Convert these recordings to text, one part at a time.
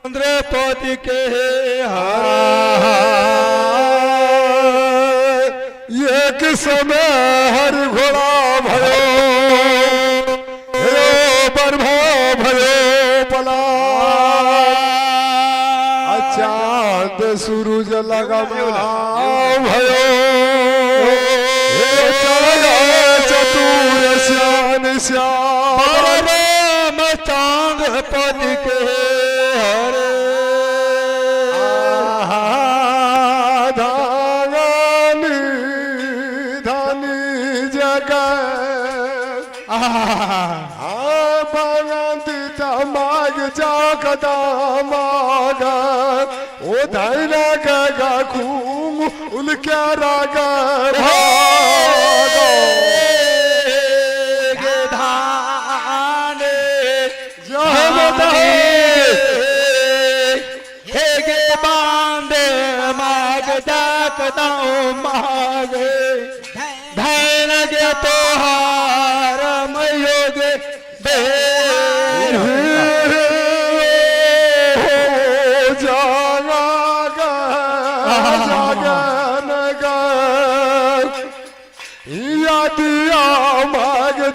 चंद्रपति के एक समय हर घोड़ा भयो बर्भा भयो पला चांद सूरज लगा भयो चतुर श्यान श्याम चंद्रपति के माग ओ धैरा गगा खूम उनका रागर बांधे माग मागे धैन गे तोहार मयोग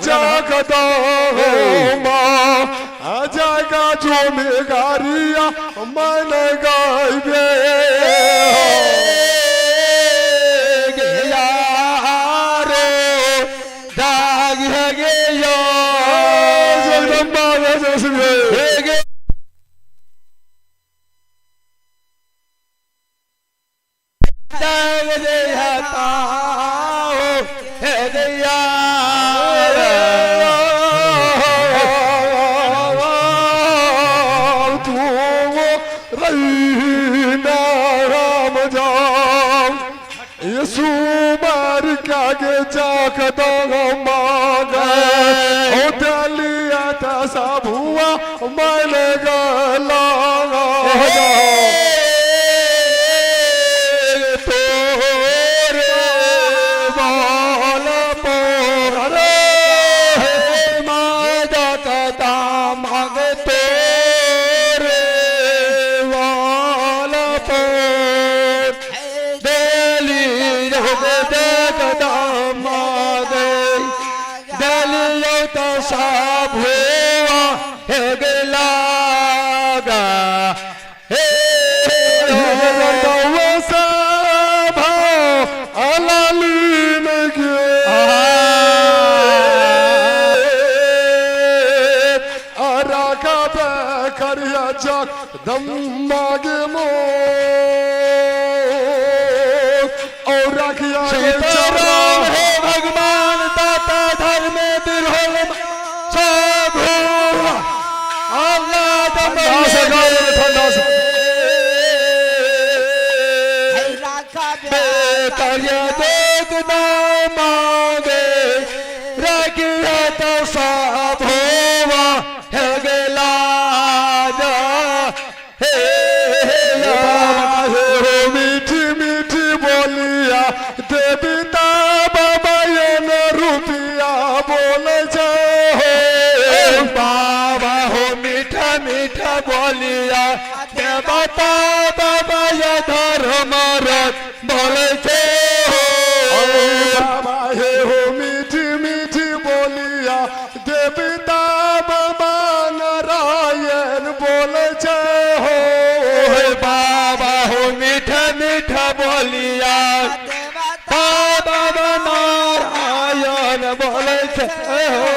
जगदा जगा जो मेगारिया मन गाइबे यारो दाग गे यो जगदम्बा जसवे दाग दे हता हे दिया सुमार कागे जाकदा मागा ओ दलिया ता साबुआ मन गला तोरे बाल पर मादा कदा माग तोरे बाल पर सब हुआ है गलागा हे सब अलालीन के अराका करिया जग दम मागे मो और रखिया सीताराम हे भगवान दाता धर्म दुर्होल सब अल्लाह ठंडा से करिया देख ना मांगे रखिया तो सब हुआ है गला जा हे मीठी मीठी बोलिया देविता बाबा ये न रुपिया बोले बाबा हो मीठा मीठा बोलिया देवता बाबा ये धर्म बोले बाबा हे हो मीठी मीठी बोलिया देविता बाबा नारायण बोले हो बाबा हो मीठा मीठा बोलिया बाबा नारायण बोले हो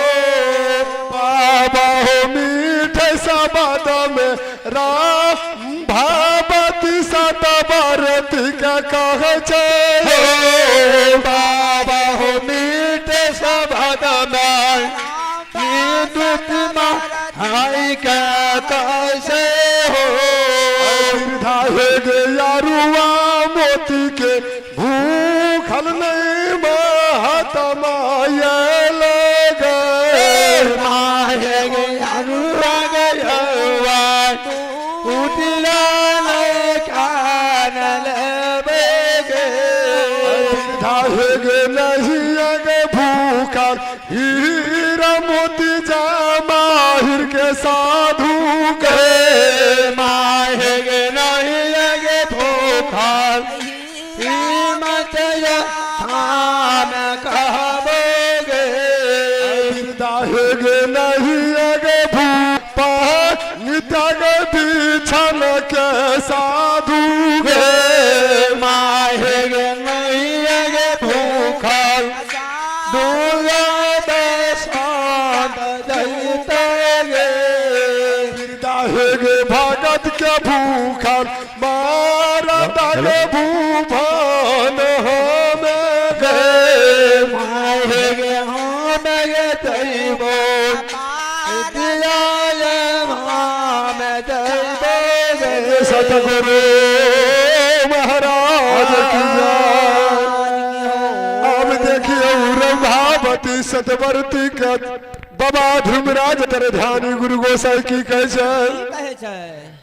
बाबा हो मीठे सबद में राम भावती सत भारती का कहे बाबा हो मीठे सबद में हाई का कैसे हो गे यारुआ मोती के भूखल नहीं महात्मा ये लगे माहे यारुआ गया उठला कान लेबे गे नहीं गे भूखल हीरा मोती जा माहिर के साधु के माहे जय थाम कहबोगे दाहेगे नहीं अगे भूपा नितग बिछन के साधु गे माहेगे नहीं अगे भूखल दूर दशांत दैतेगे दाहेगे भगत के भूखल मारा दागे भूभान हमें गे माहेगे हमें दैवो दियाय हम दैवोगे सतगुरु महाराज की जय। अब देखिए रंभावती सतवर्ती के बाबा ध्रुमराज तर ध्यानी गुरु गोसाई की कहे छै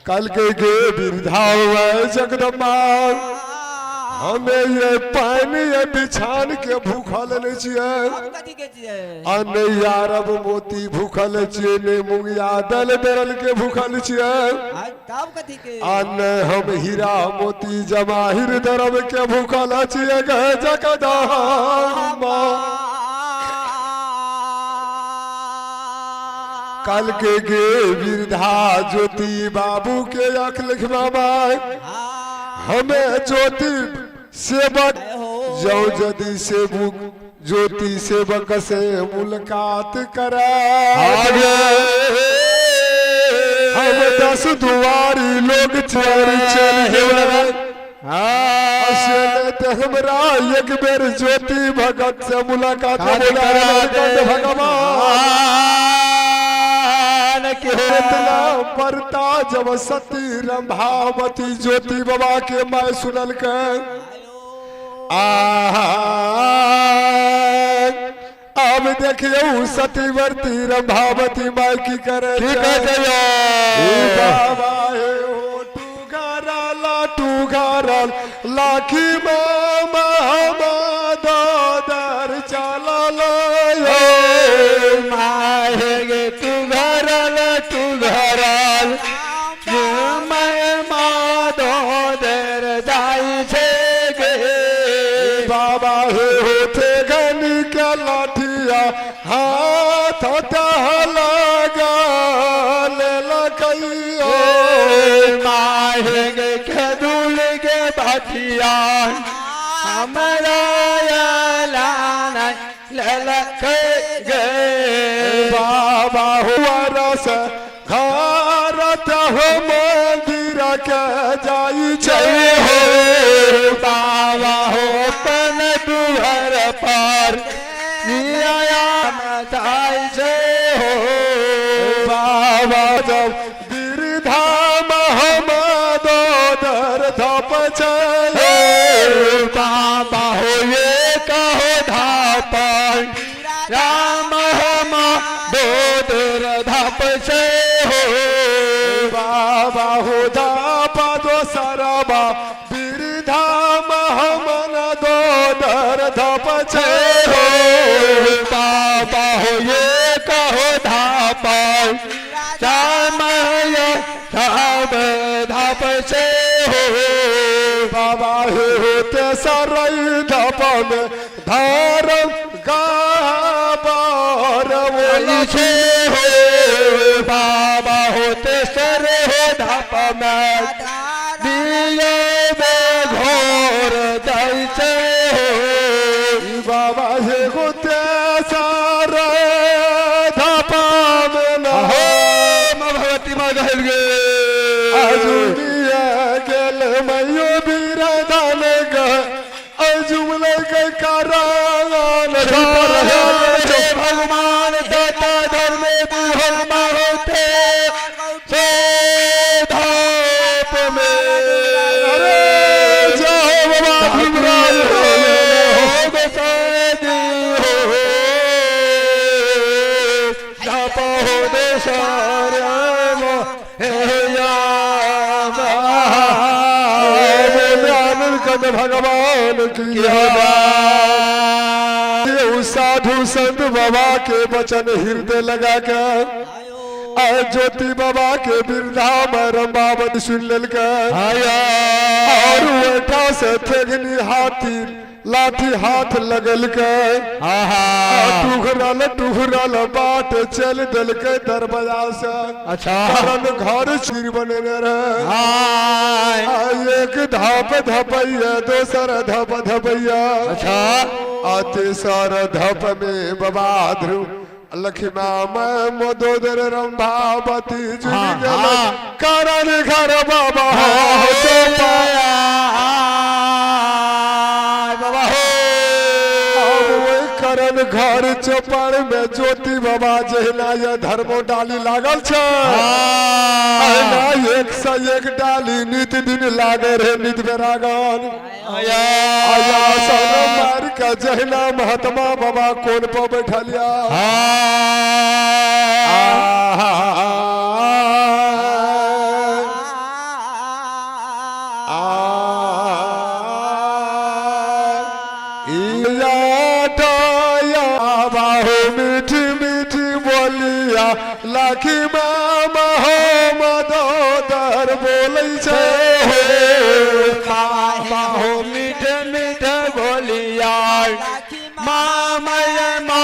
कल के गे बिरधा हुआ जगदम्बा हमें ये पानी ये बिछान के भूखल नहीं छिए अन्न यारब मोती भूखल छिए ने मुंगिया दल बेरल के भूखल छिए अन्न हम हीरा मोती जमाहिर दरब के भूखल छिए गए जगदम्बा कल के गे बिरधा ज्योति बाबू के अख लिखवा हमें ज्योति सेवक जो यदि सेवक ज्योति सेवक से मुलाकात करा हम 10 दुआरी लोग चल हमरा एक बेर ज्योति भगत से मुलाकात भगवान कितना परता जब सती रंभावती ज्योति बाबा के मैं सुनल के अब देखिए सतीवर्ती रंभावती माई की करे बाबा टू घरल लाखी मामा दर चलल माहेगे तू घरल मैं माधो दर जाई छे गे बाबा हे होते गनी के लाठिया हाथ लगा ले लकैया माहेगे के दूल के बाठिया हमारा लाना ललक गे बाबा हुआ रस भारत हो मंदिर के जाई छे हो बाबा हो पन दुहर पर निया मताई छे हो बाबा जब गिरधाम हमद दर धप छे बाबा हो ये कहो धापन राम हम दोदर धाप से हो बाबा हो धापा दो सरबा गिरधाम हमन दो दर धप छे बाबा हो ये कहो धापन धाप से हो बाबा हे होते सरई धप में धारम गाबर छे हो बाबा होते सर हो धाप में दिए में घोर दई से हो बाबा हे होते सर धप में न हो भगवती माँ कहल गे अजुमिया गेल मयो बिरदान ग अजुमल के करान भगवान दाता धर्म बुहल होते से धाप में जय बाबा भीमराव हो गोसाई हो धाप हो देशार्या भगवान की साधु संत बाबा के वचन हृदय लगा के ज्योति बाबा के वृद्धा में रंबावत सुन ललके आया और उठा से थेगनी हाथी लाठी हाथ लगल के आहा टुहरल बाट चल दल के दरवाजा से अच्छा करन घर चीर बने रहे हाय एक धप धपैया दोसर धप धपैया अच्छा तेसर धप में बाबा ध्रुव लक्ष्मा में मदोदर रंभावती जुड़ी गल कारण घर बाबा करण घर चौपाड़ में ज्योति बाबा जहिना ये धर्मो डाली लागल छे एक से एक डाली नित दिन लागे रहे नित बेरागन आया सोनो मार का जहिना महात्मा बाबा कोन पर बैठलिया लाखी मामा हो मदोदर बोलै छे मामा हो मीठ मीठ बोलिया मामा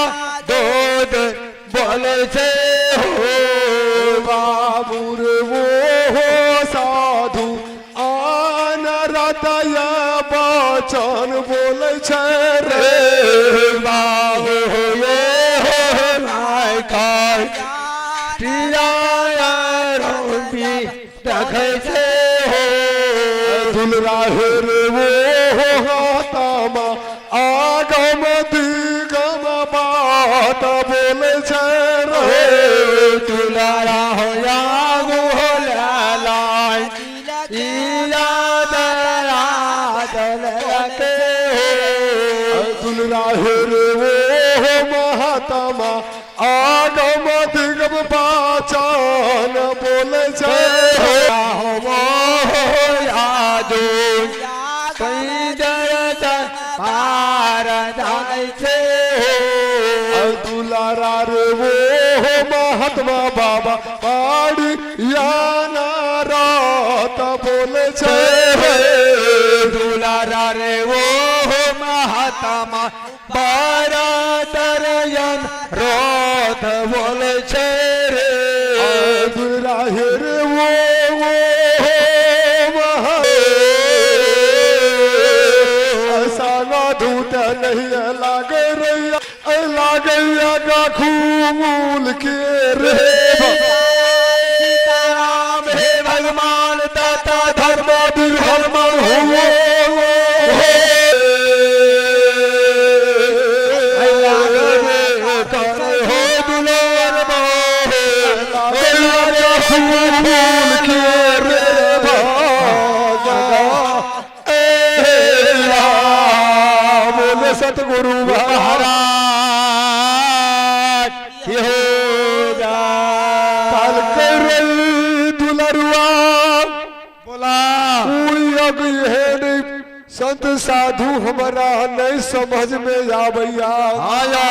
दूध बोले छे हो बाबू रे वो हो साधु आन रतया बचन बोलै छे रे बाबू हो ये हो नाय खाय दुलराहिर वो हाथमा आगम दिगम बात बोले छे रे दुलारा हो या गोलाय इला दलते दुलराहिर वो महात्मा आगम दिगम पाचन बोले छे दुलारा रे वो महात्मा बाबा पाड़ी याना रात बोले छे दुलारा रे वो महात्मा बारा दरयन रोत बोले छे रे दुलाहिर वो धूत नहीं लागे रैया लागैया का खूल के रे सीताराम हे भगवान दाता धर्म धर्म हुए सतगुरु महाराज की हो जा काल कर दुलरुआ बोला संत साधु हमारा नहीं समझ में आबैया आया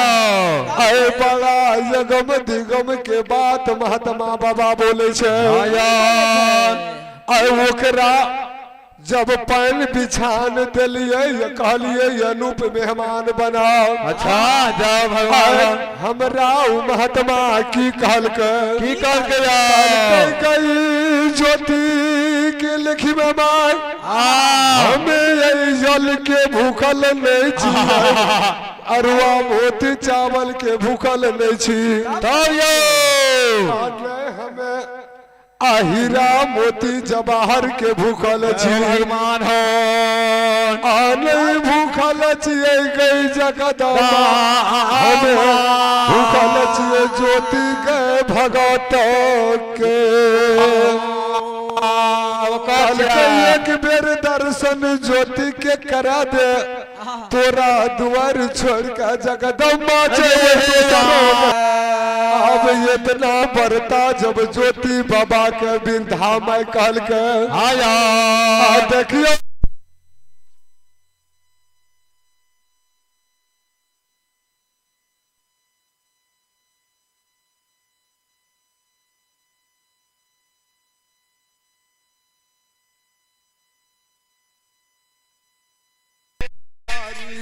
अरे बड़ा यगम दिगम के बात महात्मा बाबा बोले छे आया अरे ओकरा जब पैन बिछान दिलिए कहलिए अनूप मेहमान बनाओ अच्छा जब भगवान हमरा महात्मा की कहल की कर के कई ज्योति के लिखी में माय हमें यही जल के भूखल नहीं छी अरुआ मोती चावल के भूखल नहीं छी तब ये हमें हीरा मोती जवाहर के भूखल छी भगवान हो नहीं भूखल छिए गई जगदम्बा हमें भूखल छिए ज्योति के भगत के एक बेर दर्शन ज्योति के करा दे तोरा द्वार छोड़ के जगदम्बा चले अब इतना बरता जब ज्योति बाबा के बिंधा में कहल के आया देखियो